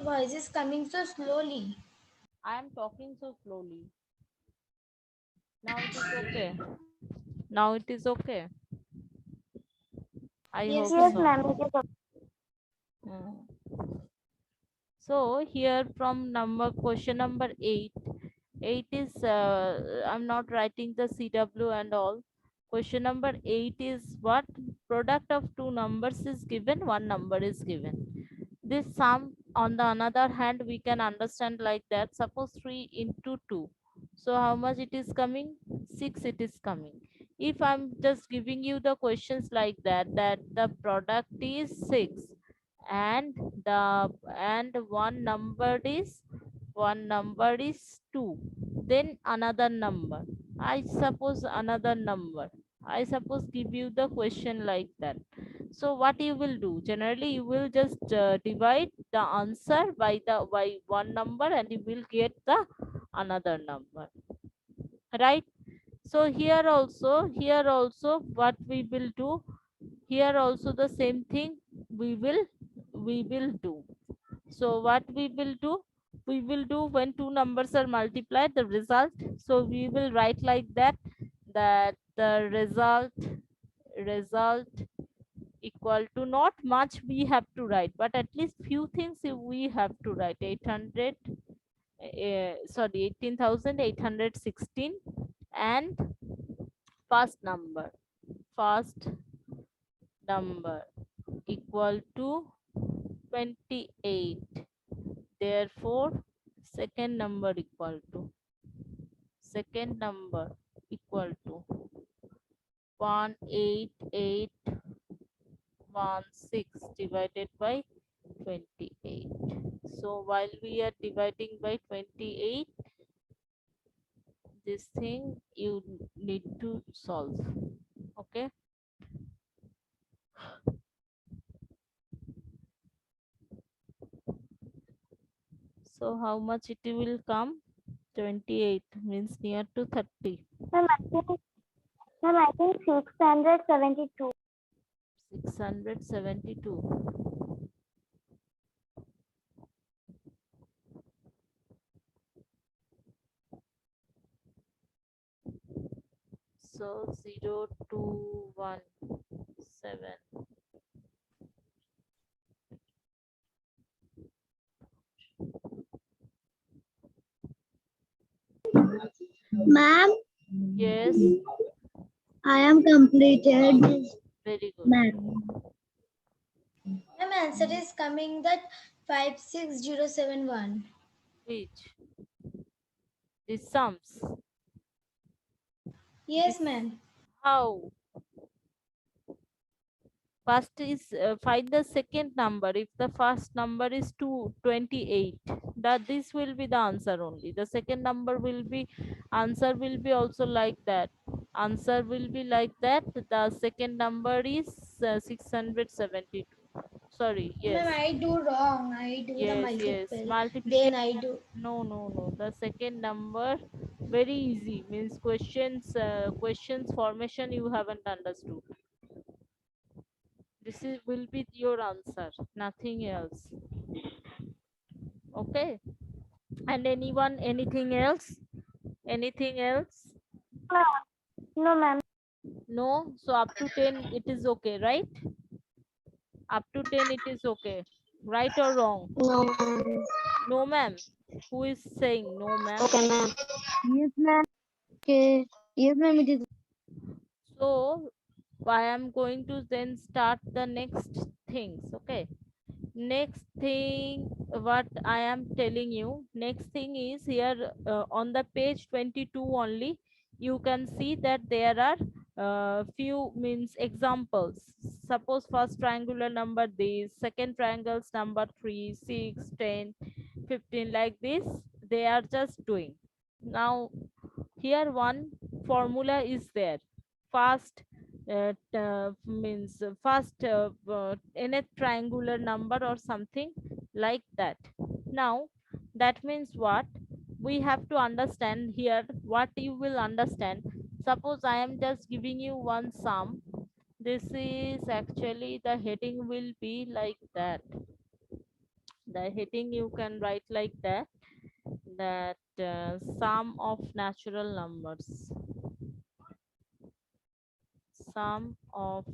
voice is coming so slowly. I am talking so slowly. Now it is okay. Now it is okay. I Yes, hope Yes, ma'am. so. ma'am. It is okay. Mm. So here from number question number 8. 8 is I'm not writing the CW and all. Question number 8 is what? Product of two numbers is given, one number is given. This sum on the another hand we can understand like that. Suppose 3 into 2. So how much it is coming? 6 it is coming. If I'm just giving you the questions like that, that the product is 6 and the and one number is 2, then another number, I suppose another number, I suppose give you the question like that. So what you will do, generally you will just divide the answer by one number and you will get the another number, right? So here also what we will do, here also the same thing we will do. So what we will do, we will do when two numbers are multiplied the result, so we will write like that, that the result equal to, not much we have to write, but at least few things we have to write. 800 sorry 18,816 and first number equal to 28. Therefore, second number equal to 18816 divided by 28. So while we are dividing by 28, this thing you need to solve. Okay. So how much it will come? 28 means near to 30. Ma'am, I think 672. 672. So 0217. Ma'am, Yes, I am completed. very good. Ma'am. Ma'am, answer is coming that 56071. Which? The sums. Yes, This ma'am. how? First is find the second number. If the first number is 228, that this will be the answer only. The second number will be, answer will be also like that. Answer will be like that. The second number is 672. Sorry, Ma'am, yes. I do wrong. I do the Yes. multiple. Then I Multiplication. do. No. The second number, very easy. Means questions formation you haven't understood. This is will be your answer, nothing else. Okay. And anyone, anything else? Anything else? No, no, ma'am. No. So up to 10 it is okay, right? Up to 10 it is okay. Right or wrong? No, ma'am. No, ma'am. Who is saying no, ma'am? Okay, ma'am. Yes, ma'am. Okay. Yes, ma'am. It is. So I am going to then start the next things. Okay. Next thing, what I am telling you, next thing is here on the page 22 only, you can see that there are few means examples. Suppose first triangular number this, second triangles number 3, 6, 10, 15, like this they are just doing. Now here one formula is there. First means first in a triangular number or something like that. Now that means what, we have to understand here, what you will understand. Suppose I am just giving you one sum, this is actually the heading will be like that. The heading you can write like that, sum of natural numbers, sum of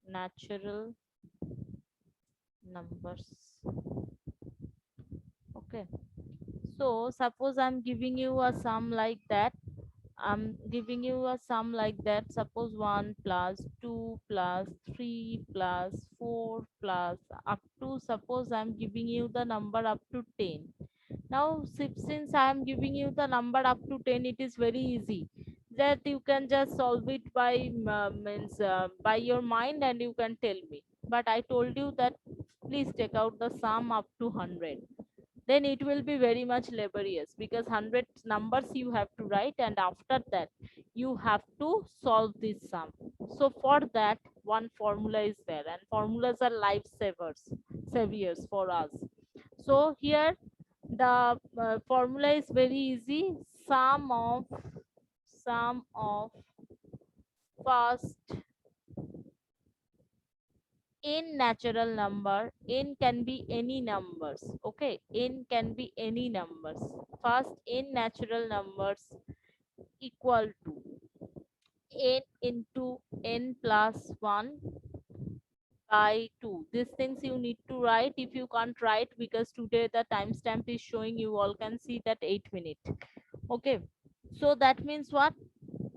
natural numbers. Okay, so suppose I'm giving you a sum like that. I'm giving you a sum like that. Suppose 1 plus 2 plus 3 plus 4 plus up to, suppose I'm giving you the number up to 10. Now, since I am giving you the number up to 10, it is very easy that you can just solve it by by your mind and you can tell me. But I told you that please take out the sum up to 100. Then it will be very much laborious because 100 numbers you have to write, and after that you have to solve this sum. So for that, one formula is there, and formulas are lifesavers, saviors for us. So here the formula is very easy. Sum of first in natural number. N can be any numbers. Okay, n can be any numbers. First in natural numbers equal to n into n plus 1 by 2. These things you need to write. If you can't write, because today the timestamp is showing, you all can see that 8 minutes. Okay, so that means what?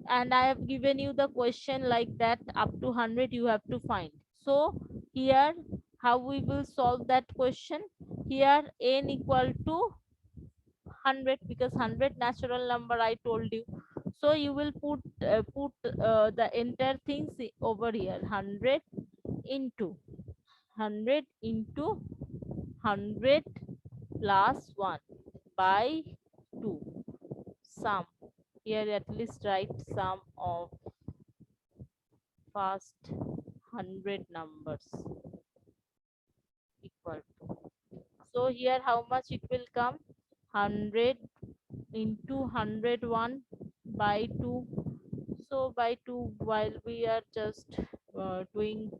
And I have given you the question like that, up to 100 you have to find. So here how we will solve that question? Here n equal to 100, because 100 natural number I told you. So you will put the entire things over here. 100 into 100 plus 1 by 2. Sum. Here at least write sum of first 100 numbers equal to. So here how much it will come? 100 into 101 by 2. So by 2, while we are just doing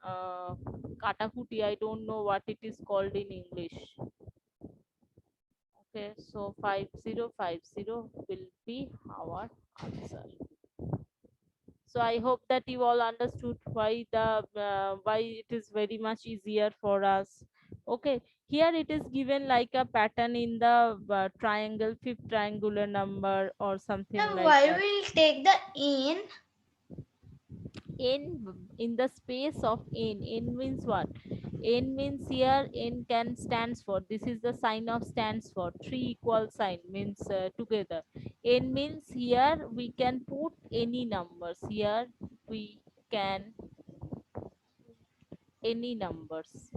katakuti, I don't know what it is called in English. Okay, so 5050 will be our answer. So I hope that you all understood why it is very much easier for us. Okay, here it is given like a pattern in the triangle, fifth triangular number or something Ma'am, like why that. will take the in? In the space of n means what? N means here n can stands for, this is the sign of stands for, three equal sign means together. N means here we can put any numbers. Here we can any numbers,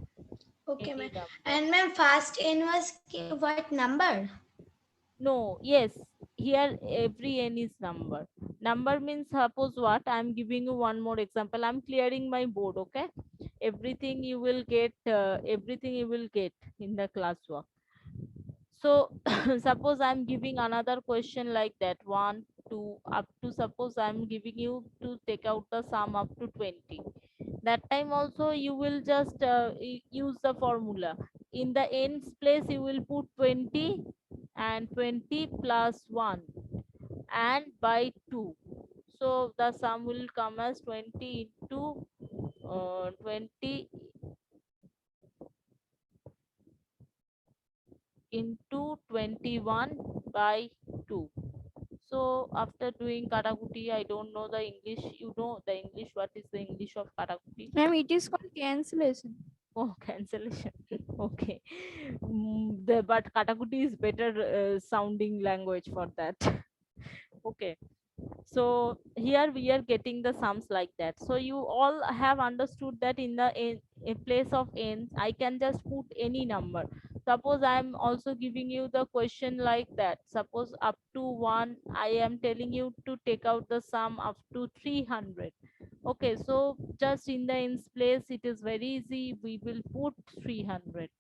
Okay, any ma'am. numbers. And ma'am, fast in was what number? No, yes, here every n is number. Number means, suppose what, I'm giving you one more example. I'm clearing my board. Okay, everything you will get, everything you will get in the classwork. So suppose I'm giving another question like that, 1 2 up to, suppose I'm giving you to take out the sum up to 20. That time also you will just use the formula. In the ends place you will put 20 and 20 plus 1 and by 2. So the sum will come as 20 into 20 into 21 by 2. So after doing katakuti, I don't know the English. You know the English. What is the English of katakuti? Ma'am, it is called cancellation. Oh, cancellation. Okay. But katakuti is better sounding language for that. Okay. So here we are getting the sums like that. So you all have understood that in place of n, I can just put any number. Suppose I am also giving you the question like that. Suppose up to 1, I am telling you to take out the sum up to 300. Okay, so just in the ins place, it is very easy. We will put 300.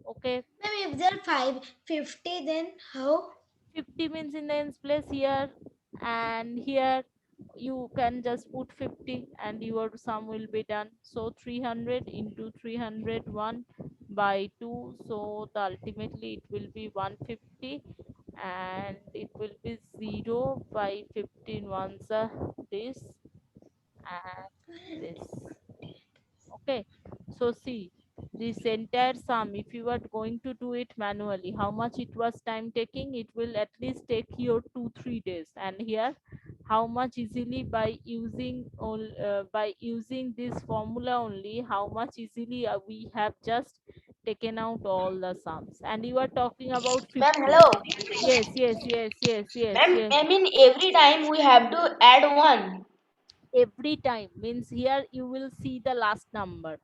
Okay, Ma'am, if there are 550, then how? 50 means in the ins place here, and here you can just put 50 and your sum will be done. So 300 into 301 by 2, so the ultimately it will be 150, and it will be 0 by 15 ones this and this. Okay, so see this entire sum, if you are going to do it manually, how much it was time taking, it will at least take your 2-3 days. And here how much easily by using by using this formula only, how much easily we have just taken out all the sums. And you are talking about Ma'am, 50. hello. Yes, yes, yes, yes, yes, Ma'am, yes. I mean every time we have to add one. Every time means here you will see the last number,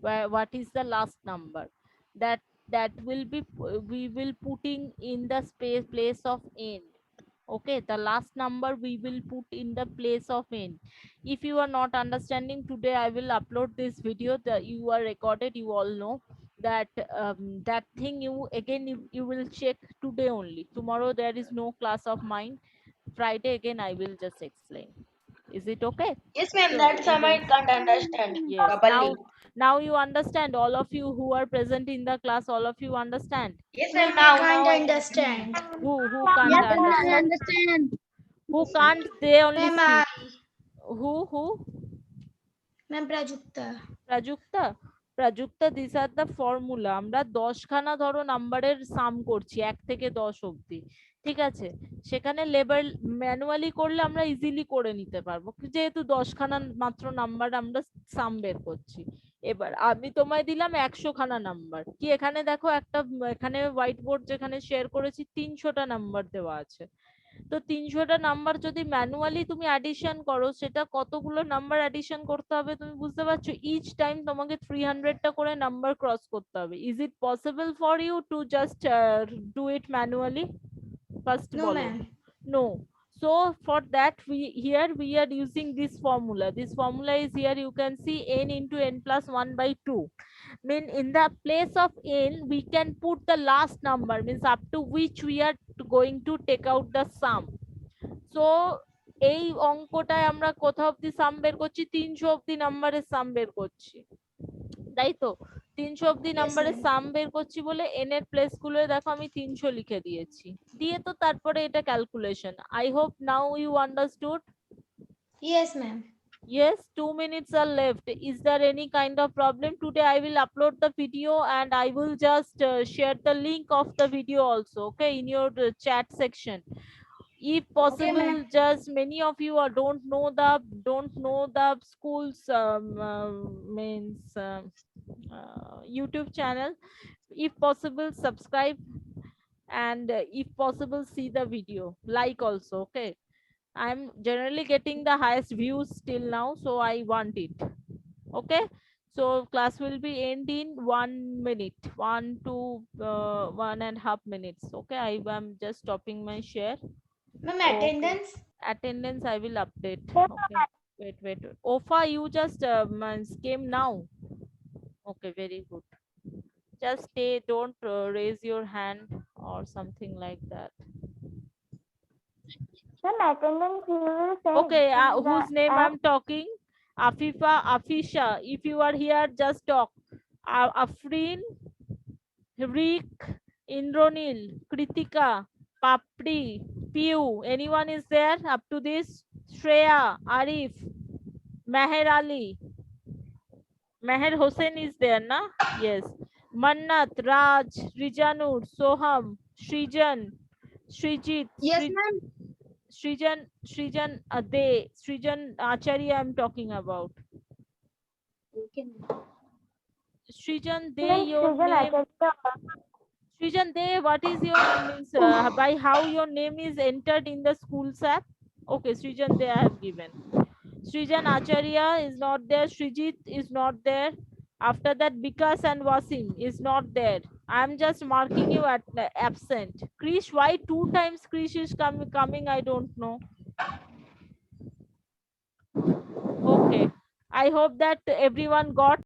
where what is the last number, that that will be we will putting in the space place of end. Okay, the last number we will put in the place of end. If you are not understanding, today I will upload this video that you are recorded, you all know that that thing you again you will check today only. Tomorrow there is no class of mine. Friday again I will just explain. Is it okay? Yes, ma'am, So that's some I yes, can't understand yes. properly. Now you understand. All of you who are present in the class, all of you understand. Yes, Ma'am, ma'am, I now can't I can see. understand. Who can't Yes, ma'am, I understand? understand. Who can't? They only Ma'am, speak. Who? Ma'am Prajakta. Prajakta Prajakta this are the formula. আমরা 10খানা ধরো নাম্বারের সাম করছি 1 থেকে 10 অবধি, ঠিক আছে? সেখানে লেবেল ম্যানুয়ালি করলে আমরা ইজিলি করে নিতে পারবো, যেহেতু 10খানা মাত্র নাম্বার আমরা সাম বের করছি। এবার আমি তোমায় দিলাম 100খানা নাম্বার, কি এখানে দেখো একটা এখানে হোয়াইট বোর্ড যেখানে শেয়ার করেছি 300টা নাম্বার দেওয়া আছে। তো 300টা নাম্বার যদি ম্যানুয়ালি তুমি অ্যাডিশন করো, সেটা কতগুলো নাম্বার অ্যাডিশন করতে হবে তুমি বুঝতে পারছো? ইচ টাইম তোমাকে 300টা করে নাম্বার ক্রস করতে হবে। Is it possible for you to just do it manually? First No, বলো। ma'am. No. So for that we are using this formula. This formula is here, you can see n into n plus 1 by 2. Mean in the place of n we can put the last number, means up to which we are going to take out the sum. So এই অঙ্কটায় আমরা কোথা অবধি সাম বের করছি? 300 অবধি নাম্বারের সাম বের করছি, তাই তো? 300 অবধি Yes, নাম্বারের ma'am. সাম বের করছি বলে n এর প্লেস গুলো দেখো আমি 300 লিখে দিয়েছি, দিয়ে তো তারপরে এটা calculation. I hope now you understood. Yes, ma'am. Yes, 2 minutes are left. Is there any kind of problem? Today I will upload the video and I will just share the link of the video also, okay, in your chat section. If possible, ma'am. just many of you are don't know the school's means YouTube channel. If possible, subscribe, and if possible, see the video, like also, okay? I'm generally getting the highest views till now, so I want it. Okay, so class will be end in 1 minute, 1 to 1.5 minutes. Okay, I am just stopping my share. Ma'am, Okay, attendance. attendance I will update. Okay, wait. Ofa, you just came now. Okay, very good. Just stay, don't raise your hand or something like that. Ma'am, attendance you will send. Okay, whose name I'm talking? Afifa, Afisha. If you are here, just talk. Afrin, Rick, Indronil, Kritika, Papri, Piu. Anyone is there up to this? Shreya, Arif, Meher Ali, Meher Hossein is there, na? Yes. Mannat, Raj, Rijanur, Soham, Srijan, Srijit, Yes, ma'am. Srijan Ade, Srijan Acharya I'm talking about. Srijan De, your name. Srijan De, what is your means by how your name is entered in the school's app? Okay, Srijan De I have given. Srijan Acharya is not there. Srijit is not there. After that, Vikas and Wasim is not there. I'm just marking you at absent. Krish, why 2 times Krish is coming? I don't know. Okay. I hope that everyone got